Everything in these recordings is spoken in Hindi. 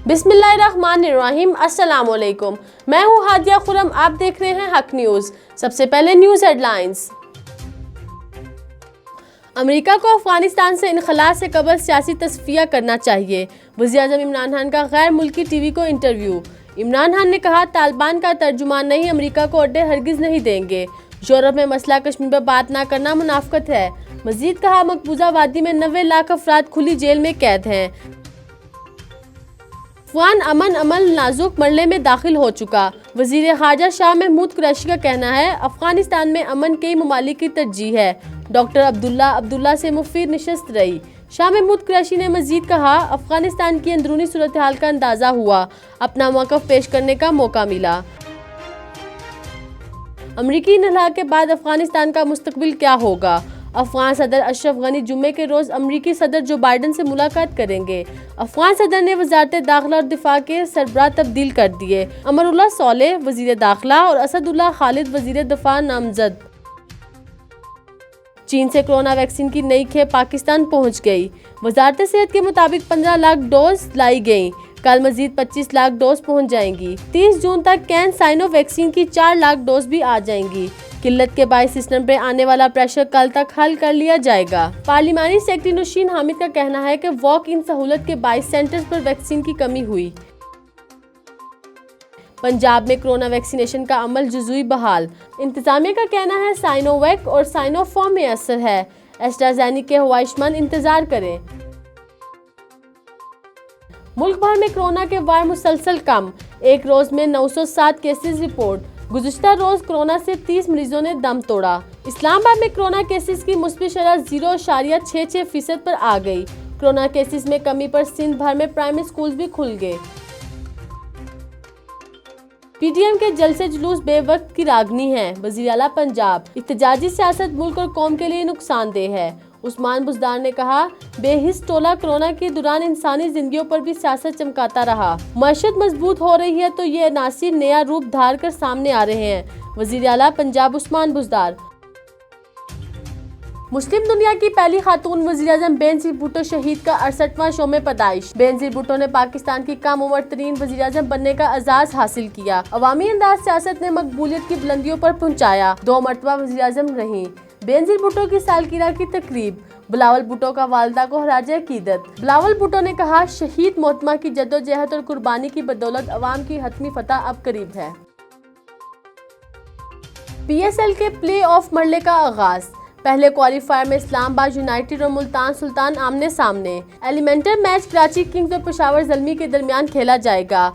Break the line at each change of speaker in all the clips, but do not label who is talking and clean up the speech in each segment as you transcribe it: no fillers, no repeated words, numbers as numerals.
बिस्मिल्लाहिर्रहमानिर्रहीम। अस्सलाम वालेकुम। मैं हूँ हादिया खुरम, आप देख रहे हैं हक न्यूज़। सबसे पहले न्यूज़ हेडलाइंस। अमेरिका को अफगानिस्तान से इनखला से कबल सियासी तस्फिया करना चाहिए। वज़ीर-ए-आज़म इमरान खान का गैर मुल्की टीवी को इंटरव्यू। इमरान खान ने कहा, तालिबान का तर्जुमान नहीं, अमेरिका को अड्डे हरगिज़ नहीं देंगे। यूरोप में मसला कश्मीर पर बात ना करना मुनाफकत है। मजीद कहा, मकबूजा वादी में 90 लाख अफराद खुली जेल में कैद हैं। अफगान अमन अमल नाजुक मरले में दाखिल हो चुका। वजीर खारजा शाह महमूद कुरैशी का कहना है, अफगानिस्तान में अमन कई ममालिक की तरजीह है। डॉक्टर अब्दुल्ला से मुफीद नशस्त रही। शाह महमूद कुरैशी ने मजीद कहा, अफगानिस्तान की अंदरूनी सूरत हाल का अंदाज़ा हुआ, अपना मौक़िफ़ पेश करने का मौका मिला। अमरीकी इन्हला के बाद अफगानिस्तान का मुस्तकबिल क्या होगा? अफगान सदर अशरफ गनी जुम्मे के रोज़ अमरीकी सदर जो बाइडन से मुलाकात करेंगे। अफगान सदर ने वजारत दाखिला और दिफा के सरबराह तब्दील कर दिए। अमरुल्लाह सोलेह वजीर दाखिला और असदुल्लाह खालिद वजीर दिफा नामजद। चीन से कोरोना वैक्सीन की नई खेप पाकिस्तान पहुंच गई। वजारत सेहत के मुताबिक 15 लाख डोज लाई गई। कल मजीद 25 लाख डोज पहुंच जाएंगी। 30 जून तक कैन साइनो वैक्सीन की 4 लाख डोज भी आ जाएंगी। किल्लत के बायस सिस्टम पे आने वाला प्रेशर कल तक हल कर लिया जाएगा। पार्लिमानी सेक्रेटरी नौशीन हामिद का कहना है कि वॉक इन सहूलत के 22 सेंटर्स पर वैक्सीन की कमी हुई। पंजाब में कोरोना वैक्सीनेशन का अमल जुज़ुई बहाल। इंतजामिया का कहना है, साइनोवैक और साइनोफॉर्म में असर है। एस्ट्राज़ेनेका के ख्वाहिशमंद इंतजार करें। मुल्क भर में कोरोना के वार मुसलसल कम। एक रोज में 907 केसेस रिपोर्ट। गुज़िश्ता रोज कोरोना से 30 मरीजों ने दम तोड़ा। इस्लामाबाद में कोरोना केसेस की मुस्बित शरह 0.66% पर आ गई। कोरोना केसेस में कमी पर सिंध भर में प्राइमरी स्कूल भी खुल गए। पीटीएम के जलसे जुलूस बेवक्त की रागनी है। वज़ीर आला पंजाब, इत्तेजाजी सियासत मुल्क और कौम के लिए नुकसानदेह है। उस्मान बुज़दार ने कहा, बेहिस टोला कोरोना के दौरान इंसानी जिंदगियों पर भी सियासत चमकाता रहा। मईशत मजबूत हो रही है तो ये अनासिर नया रूप धार कर सामने आ रहे हैं। वज़ीर आला पंजाब उस्मान बुज़दार। मुस्लिम दुनिया की पहली खातून वज़ीर-ए-आज़म बेनज़ीर भुट्टो शहीद का 68वां शोमे पैदाइश। बेनज़ीर भुट्टो ने पाकिस्तान की कम उम्र तरीन वज़ीर-ए-आज़म बनने का एजाज़ हासिल किया। अवामी अंदाज सियासत ने मकबूलियत की बुलंदियों पर पहुँचाया। 2 मरतबा वज़ीर-ए-आज़म रही। बेनज़ीर भुट्टो की सालगिरह की तकरीब। बिलावल भुट्टो का वालिदा को खराजे अकीदत। बिलावल भुट्टो ने कहा, शहीद मोहतरमा की जद्दोजहद और कुर्बानी की बदौलत अवाम की हतमी फतह अब करीब है। PSL के प्ले ऑफ मरले का आगाज। पहले क्वालिफायर में इस्लामाबाद यूनाइटेड और मुल्तान सुल्तान आमने सामने। एलिमेंटर मैच कराची किंग्स और पेशावर ज़ल्मी के दरमियान खेला जाएगा।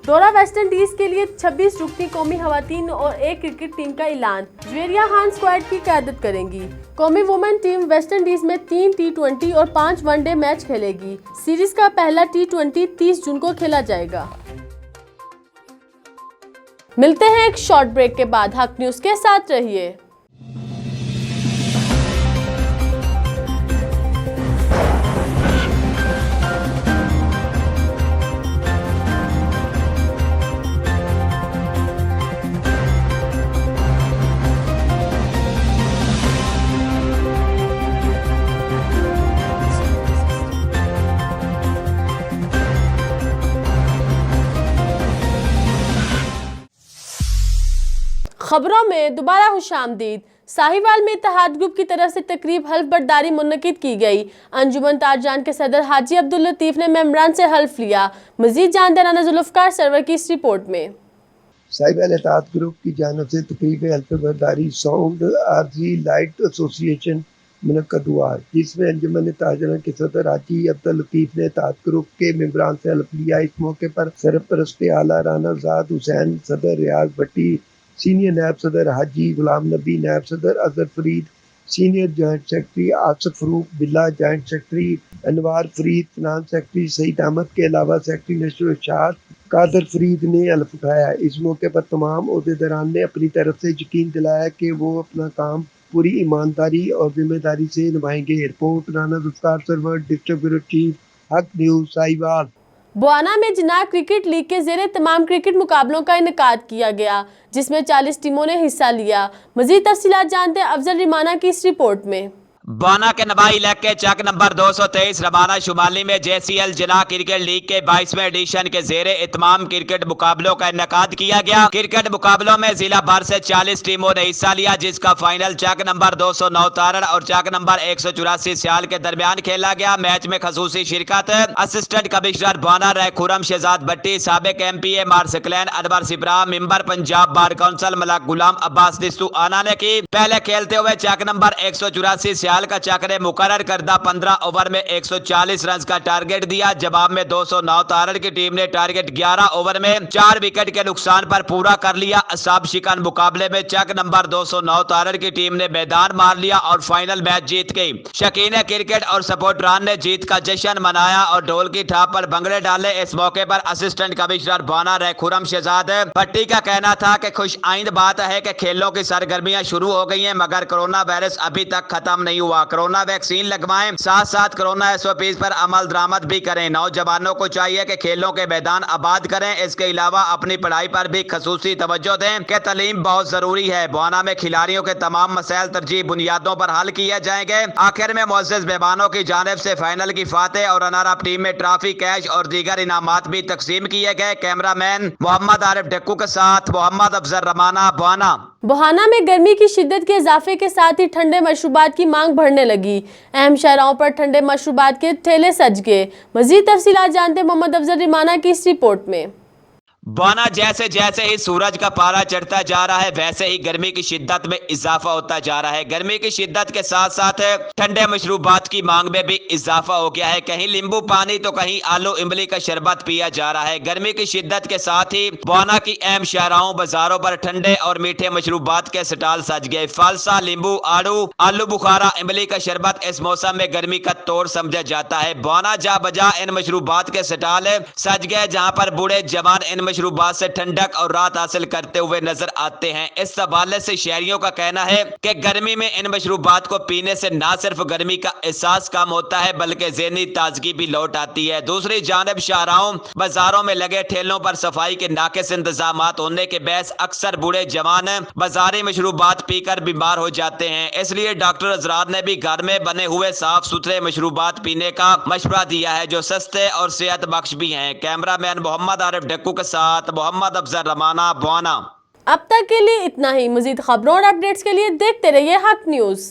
दौरा वेस्ट इंडीज के लिए 26 रुकनी कौमी खवातीन और 1 क्रिकेट टीम का ऐलान। जुवेरिया खान स्क्वाड की क़यादत करेंगी। कौमी वुमेन टीम वेस्ट इंडीज में 3 T20 और 5 वनडे मैच खेलेगी। सीरीज का पहला T20 30 जून को खेला जाएगा। मिलते हैं एक शॉर्ट ब्रेक के बाद। हक न्यूज़ के साथ रहिए। खबरों में दोबारा खुशामदीद। साहिवाल में इत्तेहाद ग्रुप की तरफ से तकरीब हल्फ बर्दारी मुनक्किद की गई। अंजुमन ताजरान के सदर हाजी अब्दुल लतीफ ने मेंबरान से हल्फ लिया। मजीद जानते राना जुल्फकार सरवर की इस रिपोर्ट में।
साहिवाल इत्तेहाद ग्रुप की जानिब से तकरीब हल्फ बर्दारी साउंड आरजी लाइट एसोसिएशन मुनक्कद हुआ, जिसमें अंजुमन ताजरान के सदर हाजी अब्दुल लतीफ ने इत्तेहाद ग्रुप के मेंबरान से हल्फ लिया। इस मौके पर सरपरस्त आला राना ज़ाद हुसैन, सदर रियाज भट्टी, सीनियर नायब सदर हाजी गुलाम नबी, नायब सदर Azhar Farid, senior joint secretary Asif Farooq बिल्ला, जॉइंट सेक्रेटरी अनवार फरीद, फिनांस सेक्रेटरी सईद अहमद के अलावा सेक्रेटरी नेशनल इरशाद कादर फरीद ने हल्फ उठाया। इस मौके पर तमाम ओहदेदारान ने अपनी तरफ से यकीन दिलाया कि वो अपना काम पूरी ईमानदारी और जिम्मेदारी से निभाएंगे। Report Rana Zulfikar Sarwar, district bureau chief, Haq news Sahiwal.
बुआना में जिनाब क्रिकेट लीग के ज़ेरे तमाम क्रिकेट मुकाबलों का इनेकाद किया गया, जिसमें 40 टीमों ने हिस्सा लिया। मज़ीद तफसीलात जानते हैं अफजल रिमाना की इस रिपोर्ट में।
बाना के नवाई इलाके चक नंबर 223 रमाना शुमाली में JCL जिला क्रिकेट लीग के 22वें एडिशन के जेरे इत्माम क्रिकेट मुकाबलों का इनेकाद किया गया। क्रिकेट मुकाबलों में जिला भर से 40 टीमों ने हिस्सा लिया, जिसका फाइनल चक नंबर 209 तारण और चक नंबर 184 सियाल के दरमियान खेला गया। मैच में खसूसी शिरकत असिस्टेंट कमिश्नर बाना रहे खुरम शहजाद भट्टी, साबिक MPA मार्सकलैन अनवर सिब्रा, member Punjab bar council Malik Ghulam Abbas दिस्तू आना ने की। पहले खेलते हुए चक नंबर 184 सियाल का चक ने मुकर्रर करदा 15 ओवर में 140 रन का टारगेट दिया। जवाब में 209 तारण की टीम ने टारगेट 11 ओवर में 4 विकेट के नुकसान पर पूरा कर लिया। असाब शिकन मुकाबले में चक नंबर 209 तारण की टीम ने मैदान मार लिया और फाइनल मैच जीत गई। शकीन क्रिकेट और सपोर्टरान ने जीत का जश्न मनाया और ढोल की थाप पर भंगड़े डाले। इस मौके पर असिस्टेंट कमिश्नर बाना रहे खुरम शहजाद भट्टी का कहना था कि खुश आइंद बात है कि खेलों की सरगर्मियां शुरू हो गई हैं, मगर कोरोना वायरस अभी तक खत्म नहीं हुआ। कोरोना वैक्सीन लगवाएं, साथ साथ कोरोना SOPs पर अमल दरामद भी करें। नौजवानों को चाहिए कि खेलों के मैदान आबाद करें। इसके अलावा अपनी पढ़ाई पर भी खसूसी तवज्जो दें कि तालीम बहुत जरूरी है। बाना में खिलाड़ियों के तमाम मसाइल तरजीह बुनियादों पर हल किए जाएंगे। आखिर में मुअज़्ज़ज़ मेहमानों की जानिब से फाइनल की फातेह और रनर अप टीम में ट्रॉफी, कैश और दीगर इनामात भी तकसीम किए गए। कैमरामैन मोहम्मद आरिफ डक्कू के साथ मोहम्मद अफजल रमाना, बाना।
बुहाना में गर्मी की शिद्दत के इजाफे के साथ ही ठंडे मशरूबात की मांग बढ़ने लगी। अहम शहरों पर ठंडे मशरूबात के ठेले सज गए। मजीद तफसीलात जानते मोहम्मद अफजल रमाना की इस रिपोर्ट में।
बाना जैसे जैसे ही सूरज का पारा चढ़ता जा रहा है, वैसे ही गर्मी की शिद्दत में इजाफा होता जा रहा है। गर्मी की शिद्दत के साथ साथ ठंडे मशरूबात की मांग में भी इजाफा हो गया है। कहीं नींबू पानी तो कहीं आलू इमली का शरबत पिया जा रहा है। गर्मी की शिद्दत के साथ ही बाना की अहम शाहराहों बाजारों पर ठंडे और मीठे मशरूबात के स्टॉल सज गए। फालसा, नींबू, आलू बुखारा, इमली का शरबत इस मौसम में गर्मी का तोड़ समझा जाता है। बाना जा बजा इन मशरूबात के स्टॉल सज गए, जहां पर बूढ़े जवान इन मशरूबात से ठंडक और राहत हासिल करते हुए नजर आते हैं। इस हवाले से शहरियों का कहना है कि गर्मी में इन मशरूबात को पीने से न सिर्फ गर्मी का एहसास कम होता है, बल्कि ज़हनी ताजगी भी लौट आती है। दूसरी जानिब शाहराहों बाजारों में लगे ठेलों पर सफाई के नाकिस इंतजाम होने के बहस अक्सर बूढ़े जवान बाजारी मशरूबात पीकर बीमार हो जाते हैं। इसलिए डॉक्टर हजरात ने भी घर में बने हुए साफ सुथरे मशरूबात पीने का मशवरा दिया है, जो सस्ते और सेहत बख्श भी हैं। कैमरामैन मोहम्मद आरिफ डक्कू के साथ मोहम्मद अफजल रमाना, बाना।
अब तक के लिए इतना ही। मजीद खबरों और अपडेट्स के लिए देखते रहिए हक न्यूज़।